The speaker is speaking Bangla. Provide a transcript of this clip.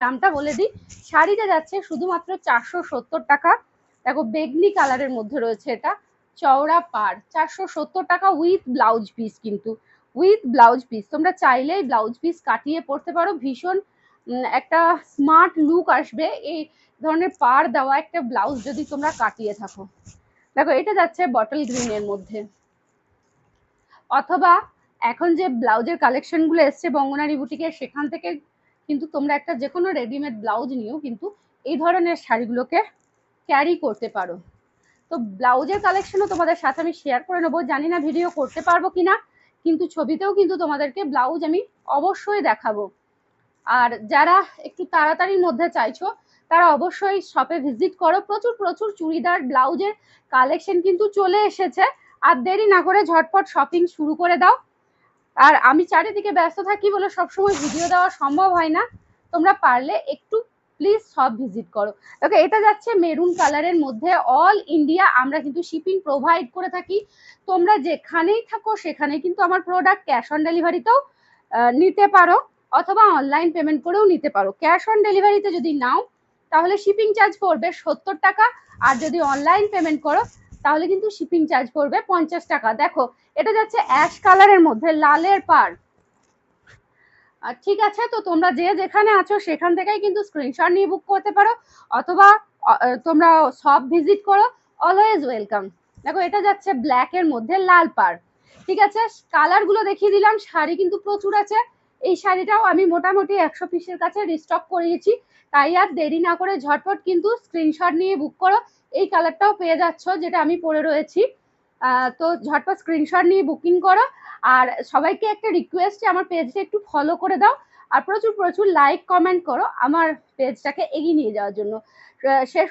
দামটা বলে দিই, শাড়িটা যাচ্ছে শুধুমাত্র 470 টাকা। দেখো বেগনি কালারের মধ্যে রয়েছে, এটা চওড়া পাড়, 470 টাকা উইথ ব্লাউজ পিস, কিন্তু উইথ ব্লাউজ পিস। তোমরা চাইলেই ব্লাউজ পিস কাটিয়ে পরতে পারো, ভীষণ একটা স্মার্ট লুক আসবে এই ধরনের পাড় দেওয়া একটা ব্লাউজ যদি তোমরা কাটিয়ে থাকো। দেখো এটা যাচ্ছে বটল গ্রিনের মধ্যে, অথবা এখন যে ব্লাউজের কালেকশনগুলো এসছে বঙ্গনারী বুটিকের, সেখান থেকে কিন্তু তোমরা একটা যে কোনো রেডিমেড ব্লাউজ নিয়েও কিন্তু এই ধরনের শাড়িগুলোকে ক্যারি করতে পারো। তো ব্লাউজের কালেকশনও তোমাদের সাথে আমি শেয়ার করে নেবো, জানি না ভিডিও করতে পারবো কিনা, কিন্তু ছবিতেও কিন্তু তোমাদেরকে ব্লাউজ আমি অবশ্যই দেখাবো। আর যারা একটু তাড়াতাড়ির মধ্যে চাইছো তারা অবশ্যই শপে ভিজিট করো, প্রচুর প্রচুর চুড়িদার ব্লাউজের কালেকশন কিন্তু চলে এসেছে। আর দেরি না করে ঝটপট শপিং শুরু করে দাও। আর আমি চারিদিকে ব্যস্ত থাকি বলে সবসময় ভিডিও দেওয়া সম্ভব হয় না, তোমরা পারলে একটু প্লিজ সব ভিজিট করো। ওকে, এটা যাচ্ছে মেরুন কালারের মধ্যে, অল ইন্ডিয়া আমরা কিন্তু শিপিং প্রোভাইড করে থাকি। তোমরা যেখানেই থাকো সেখানে কিন্তু আমার প্রোডাক্ট ক্যাশ অন ডেলিভারিতেও নিতে পারো, অথবা অনলাইন পেমেন্ট করেও নিতে পারো। ক্যাশ অন ডেলিভারিতে যদি নাও তাহলে শিপিং চার্জ পড়বে 70 টাকা, আর যদি অনলাইন পেমেন্ট করো তাহলে কিন্তু শিপিং চার্জ পড়বে 50 টাকা। দেখো এটা যাচ্ছে অ্যাশ কালারের মধ্যে লালের পাড়। ঠিক আছে, তো তোমরা যে যেখানে আছো সেখান থেকেই কিন্তু স্ক্রিনশট নিয়ে বুক করতে পারো, অথবা তোমরা সব ভিজিট করো, অলওয়েজ ওয়েলকাম। দেখো এটা যাচ্ছে ব্ল্যাক এর মধ্যে লাল পাড়। ঠিক আছে, কালার গুলো দেখিয়ে দিলাম, শাড়ি কিন্তু প্রচুর আছে। এই শাড়িটাও আমি মোটামুটি 100 পিসের কাছে রিস্টক করিয়েছি, তাই আর দেরি না করে ঝটপট কিন্তু স্ক্রিনশট নিয়ে বুক করো। এই কালারটাও পেয়ে যাচ্ছ যেটা আমি পরে রয়েছি, তো ঝটপট স্ক্রিনশট নিয়ে বুকিং করো। আর সবাইকে একটা রিকোয়েস্ট, আমার পেজটা একটু ফলো করে দাও, আর প্রচুর প্রচুর লাইক কমেন্ট করো আমার পেজটাকে এগিয়ে নিয়ে যাওয়ার জন্য। শেষ